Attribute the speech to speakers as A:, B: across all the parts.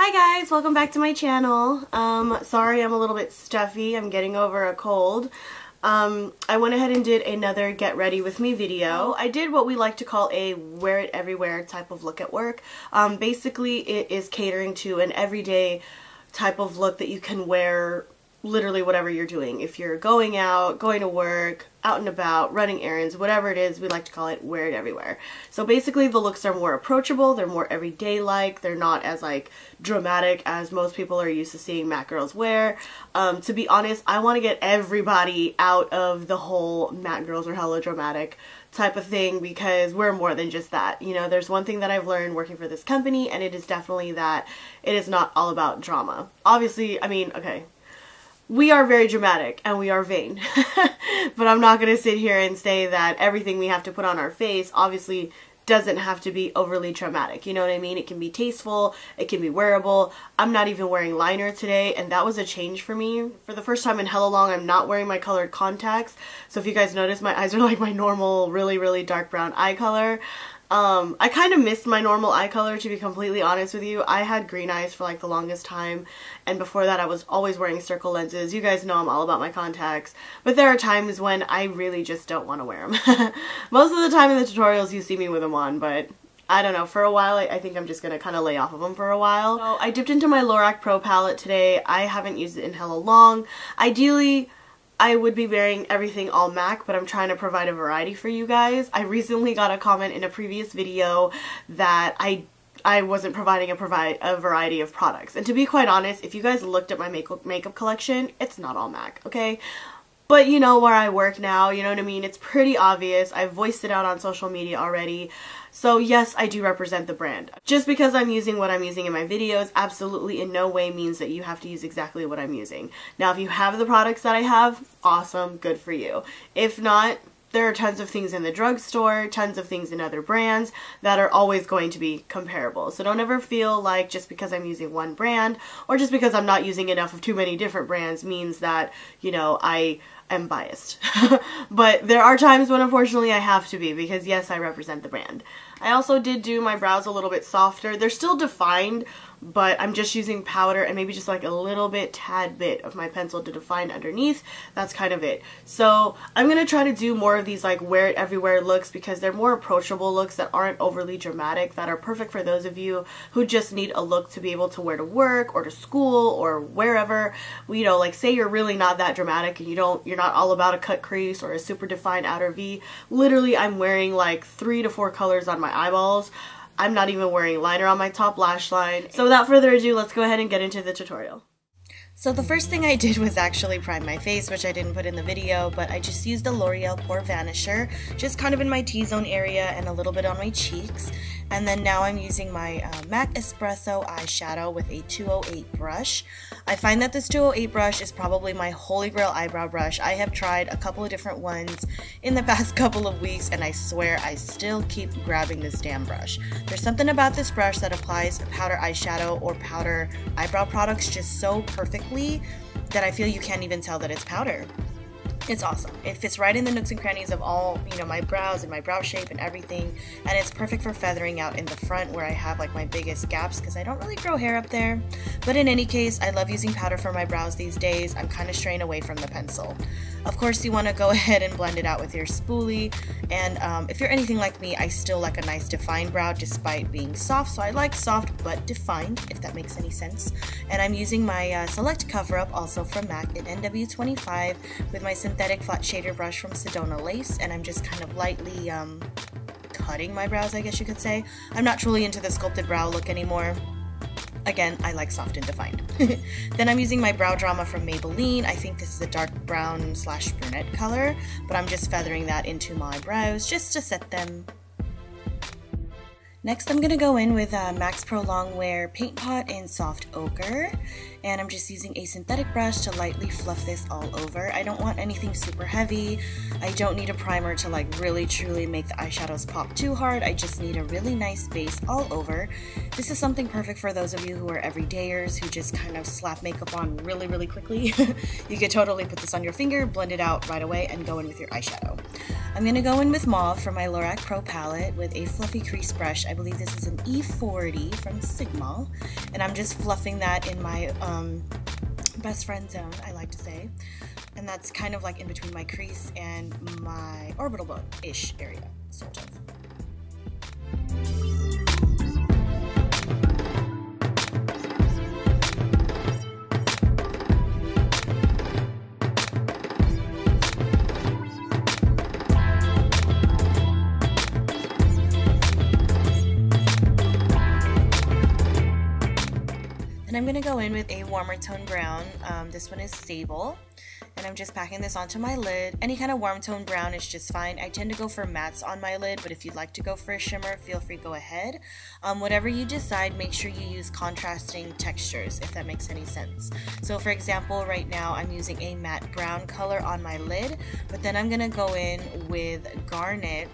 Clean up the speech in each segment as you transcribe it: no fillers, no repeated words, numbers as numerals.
A: Hi guys, welcome back to my channel. Sorry I'm a little bit stuffy. I'm getting over a cold. I went ahead and did another get ready with me video. I did what we like to call a wear it everywhere type of look at work. Basically it is catering to an everyday type of look that you can wear literally whatever you're doing. If you're going out, going to work, out and about, running errands, whatever it is, we like to call it wear it everywhere. So basically the looks are more approachable, they're more everyday like, they're not as like dramatic as most people are used to seeing MAC girls wear. To be honest, I want to get everybody out of the whole MAC girls are hella dramatic type of thing, because we're more than just that. You know, there's one thing that I've learned working for this company, and it is definitely that it is not all about drama. Obviously, I mean, okay, we are very dramatic and we are vain, but I'm not going to sit here and say that everything we have to put on our face obviously doesn't have to be overly dramatic. You know what I mean? It can be tasteful, it can be wearable. I'm not even wearing liner today, and that was a change for me. For the first time in hella long, I'm not wearing my colored contacts. So if you guys notice, my eyes are like my normal, really dark brown eye color. I kind of missed my normal eye color, to be completely honest with you. I had green eyes for like the longest time, and before that I was always wearing circle lenses. You guys know I'm all about my contacts, but there are times when I really just don't want to wear them. Most of the time in the tutorials you see me with them on, but I don't know, for a while I think I'm just going to kind of lay off of them for a while. So I dipped into my Lorac Pro Palette today. I haven't used it in hella long. Ideally, I would be wearing everything all MAC, but I'm trying to provide a variety for you guys. I recently got a comment in a previous video that I wasn't providing a variety of products. And to be quite honest, if you guys looked at my makeup collection, it's not all MAC, okay? But you know where I work now, you know what I mean? It's pretty obvious. I've voiced it out on social media already. So yes, I do represent the brand. Just because I'm using what I'm using in my videos absolutely in no way means that you have to use exactly what I'm using. Now, if you have the products that I have, awesome, good for you. If not, there are tons of things in the drugstore, tons of things in other brands that are always going to be comparable. So don't ever feel like just because I'm using one brand or just because I'm not using enough of too many different brands means that, you know, I am biased. But there are times when unfortunately I have to be, because yes, I represent the brand. I also did do my brows a little bit softer. They're still defined, but I'm just using powder and maybe just like a little bit, tad bit of my pencil to define underneath. That's kind of it. So I'm going to try to do more of these like wear it everywhere looks, because they're more approachable looks that aren't overly dramatic, that are perfect for those of you who just need a look to be able to wear to work or to school or wherever. You know, like say you're really not that dramatic and you're not all about a cut crease or a super defined outer V. Literally, I'm wearing like 3 to 4 colors on my eyeballs. I'm not even wearing liner on my top lash line. So without further ado, let's go ahead and get into the tutorial. So the first thing I did was actually prime my face, which I didn't put in the video, but I just used the L'Oreal Pore Vanisher, just kind of in my T-zone area and a little bit on my cheeks. And then now I'm using my MAC Espresso eyeshadow with a 208 brush. I find that this 208 brush is probably my holy grail eyebrow brush. I have tried a couple of different ones in the past couple of weeks, and I swear I still keep grabbing this damn brush. There's something about this brush that applies powder eyeshadow or powder eyebrow products just so perfectly that I feel you can't even tell that it's powder. It's awesome. It fits right in the nooks and crannies of all, you know, my brows and my brow shape and everything, and it's perfect for feathering out in the front where I have like my biggest gaps, because I don't really grow hair up there. But in any case, I love using powder for my brows these days. I'm kind of straying away from the pencil. Of course, you want to go ahead and blend it out with your spoolie, and if you're anything like me, I still like a nice defined brow despite being soft, so I like soft but defined, if that makes any sense. And I'm using my Select cover-up, also from MAC, in NW25, with my synthetic flat shader brush from Sedona Lace, and I'm just kind of lightly cutting my brows, I guess you could say. I'm not truly into the sculpted brow look anymore. Again, I like soft and defined. Then I'm using my Brow Drama from Maybelline. I think this is a dark brown / brunette color, but I'm just feathering that into my brows just to set them. Next, I'm going to go in with MAC Pro Longwear Paint Pot in Soft Ochre, and I'm just using a synthetic brush to lightly fluff this all over. I don't want anything super heavy. I don't need a primer to like really truly make the eyeshadows pop too hard. I just need a really nice base all over. This is something perfect for those of you who are everydayers who just kind of slap makeup on really quickly. You could totally put this on your finger, blend it out right away, and go in with your eyeshadow. I'm going to go in with Mauve for my Lorac Pro Palette with a fluffy crease brush. I believe this is an E40 from Sigma, and I'm just fluffing that in my best friend zone, I like to say. And that's kind of like in between my crease and my orbital bone-ish area, sort of. And I'm going to go in with a warmer tone brown. This one is Sable. And I'm just packing this onto my lid. Any kind of warm tone brown is just fine. I tend to go for mattes on my lid, but if you'd like to go for a shimmer, feel free, go ahead. Whatever you decide, make sure you use contrasting textures, if that makes any sense. So for example, right now I'm using a matte brown color on my lid, but then I'm gonna go in with Garnet.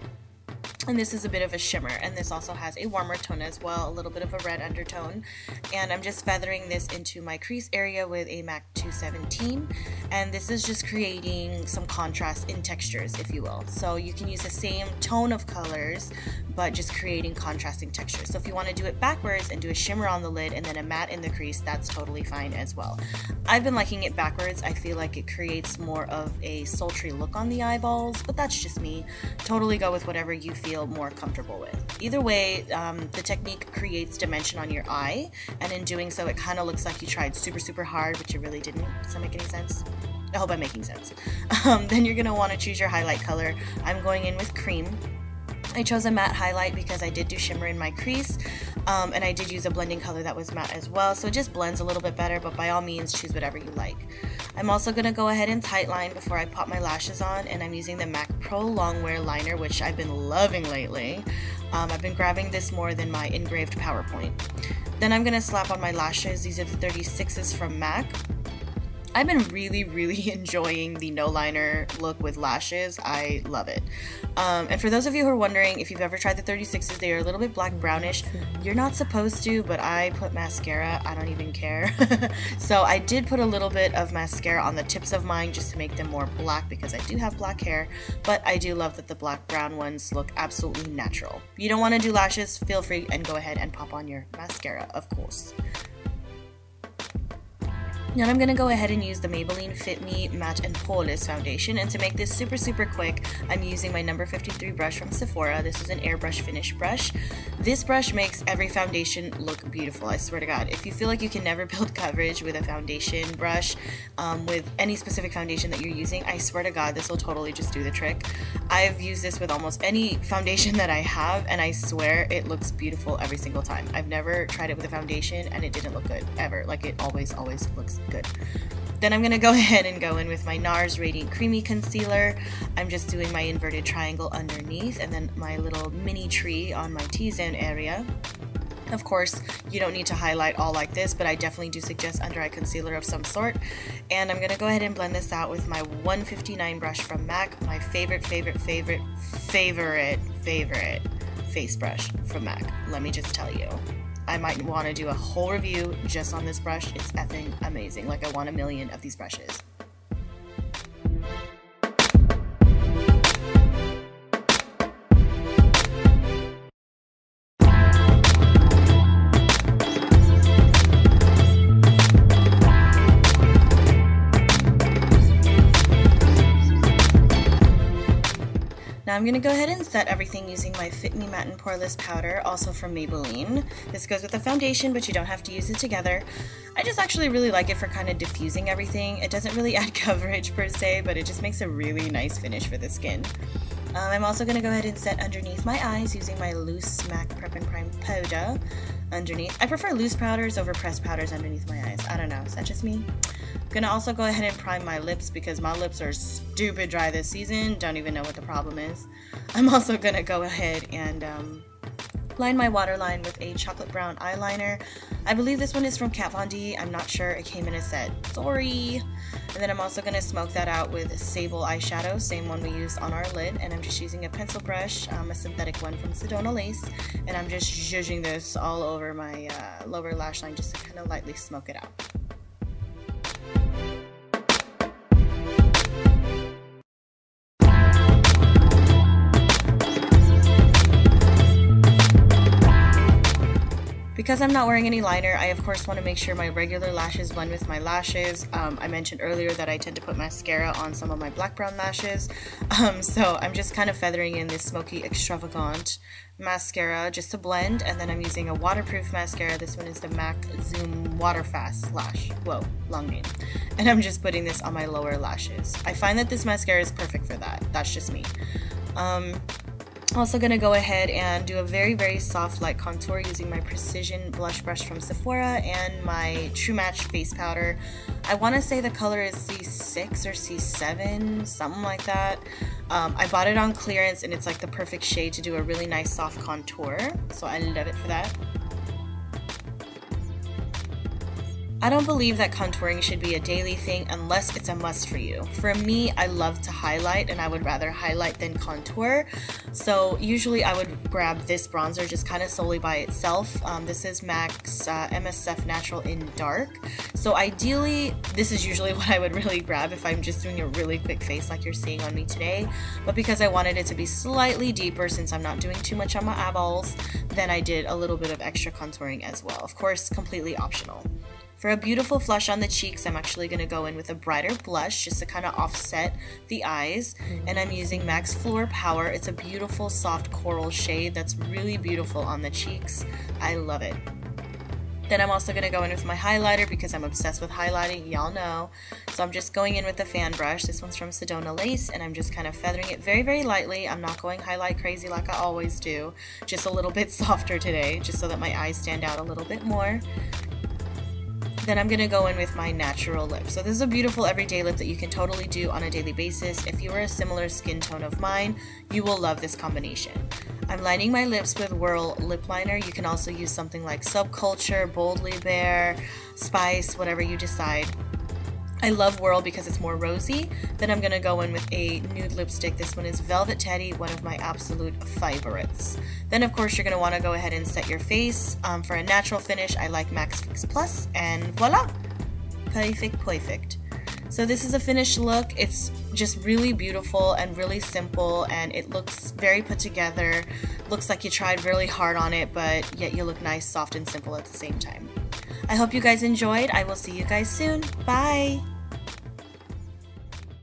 A: And this is a bit of a shimmer, and this also has a warmer tone as well, a little bit of a red undertone. And I'm just feathering this into my crease area with a MAC 217, and this is just creating some contrast in textures, if you will. So you can use the same tone of colors, but just creating contrasting textures. So if you want to do it backwards and do a shimmer on the lid and then a matte in the crease, that's totally fine as well. I've been liking it backwards. I feel like it creates more of a sultry look on the eyeballs, but that's just me. Totally go with whatever you feel more comfortable with. Either way, the technique creates dimension on your eye, and in doing so it kind of looks like you tried super hard, but you really didn't. Does that make any sense? I hope I'm making sense. Then you're going to want to choose your highlight color. I'm going in with Cream. I chose a matte highlight because I did do shimmer in my crease, and I did use a blending color that was matte as well, so it just blends a little bit better, but by all means choose whatever you like. I'm also going to go ahead and tightline before I pop my lashes on, and I'm using the MAC Pro Longwear liner, which I've been loving lately. I've been grabbing this more than my engraved PowerPoint. Then I'm going to slap on my lashes. These are the 36s from MAC. I've been really enjoying the no liner look with lashes. I love it. And for those of you who are wondering if you've ever tried the 36s, they are a little bit black brownish. You're not supposed to, but I put mascara. I don't even care. So I did put a little bit of mascara on the tips of mine just to make them more black because I do have black hair, but I do love that the black brown ones look absolutely natural. If you don't want to do lashes, feel free and go ahead and pop on your mascara, of course. Now I'm going to go ahead and use the Maybelline FitMe Matte and Poreless foundation, and to make this super quick, I'm using my number 53 brush from Sephora. This is an airbrush finish brush. This brush makes every foundation look beautiful, I swear to God. If you feel like you can never build coverage with a foundation brush, with any specific foundation that you're using, I swear to God, this will totally just do the trick. I've used this with almost any foundation that I have, and I swear it looks beautiful every single time. I've never tried it with a foundation and it didn't look good, ever. Like, it always looks good. Then I'm going to go ahead and go in with my NARS Radiant Creamy Concealer. I'm just doing my inverted triangle underneath and then my little mini tree on my T-zone area. Of course, you don't need to highlight all like this, but I definitely do suggest under eye concealer of some sort. And I'm going to go ahead and blend this out with my 159 brush from MAC, my favorite face brush from MAC. Let me just tell you. I might want to do a whole review just on this brush. It's effing amazing. Like, I want a million of these brushes. Now I'm going to go ahead and set everything using my FitMe Matte and Poreless powder, also from Maybelline. This goes with the foundation, but you don't have to use it together. I just actually really like it for kind of diffusing everything. It doesn't really add coverage per se, but it just makes a really nice finish for the skin. I'm also going to go ahead and set underneath my eyes using my loose MAC Prep and Prime powder underneath. I prefer loose powders over pressed powders underneath my eyes. I don't know, is that just me? I'm going to also go ahead and prime my lips because my lips are stupid dry this season. Don't even know what the problem is. I'm also going to go ahead and line my waterline with a chocolate brown eyeliner. I believe this one is from Kat Von D. I'm not sure. It came in a set. Sorry. And then I'm also going to smoke that out with Sable eyeshadow, same one we used on our lid. And I'm just using a pencil brush, a synthetic one from Sedona Lace. And I'm just zhuzhing this all over my lower lash line just to kind of lightly smoke it out. Because I'm not wearing any liner, I of course want to make sure my regular lashes blend with my lashes. I mentioned earlier that I tend to put mascara on some of my black brown lashes, so I'm just kind of feathering in this Smoky Extravagant mascara just to blend, and then I'm using a waterproof mascara. This one is the MAC Zoom Waterfast Lash. Whoa, long name. And I'm just putting this on my lower lashes. I find that this mascara is perfect for that. That's just me. Also gonna go ahead and do a very soft light contour using my Precision blush brush from Sephora and my True Match face powder. I want to say the color is C6 or C7, something like that. I bought it on clearance and it's like the perfect shade to do a really nice soft contour, so I love it for that. I don't believe that contouring should be a daily thing unless it's a must for you. For me, I love to highlight, and I would rather highlight than contour. So usually I would grab this bronzer just kind of solely by itself. This is MAC's MSF Natural in Dark. So ideally, this is usually what I would really grab if I'm just doing a really quick face like you're seeing on me today. But because I wanted it to be slightly deeper since I'm not doing too much on my eyeballs, then I did a little bit of extra contouring as well. Of course, completely optional. For a beautiful flush on the cheeks, I'm actually going to go in with a brighter blush just to kind of offset the eyes. And I'm using MAC's Fleur Power. It's a beautiful soft coral shade that's really beautiful on the cheeks. I love it. Then I'm also going to go in with my highlighter because I'm obsessed with highlighting, y'all know. So I'm just going in with the fan brush. This one's from Sedona Lace, and I'm just kind of feathering it very lightly. I'm not going highlight crazy like I always do. Just a little bit softer today, just so that my eyes stand out a little bit more. Then I'm going to go in with my natural lip. So this is a beautiful everyday lip that you can totally do on a daily basis. If you are a similar skin tone of mine, you will love this combination. I'm lining my lips with Whirl lip liner. You can also use something like Subculture, Boldly Bare, Spice, whatever you decide. I love Whirl because it's more rosy. Then I'm going to go in with a nude lipstick. This one is Velvet Teddy, one of my absolute favorites. Then of course you're going to want to go ahead and set your face. For a natural finish, I like MAC's Fix Plus, and voila! Perfect. So this is a finished look. It's just really beautiful and really simple, and it looks very put together. Looks like you tried really hard on it, but yet you look nice, soft, and simple at the same time. I hope you guys enjoyed. I will see you guys soon. Bye!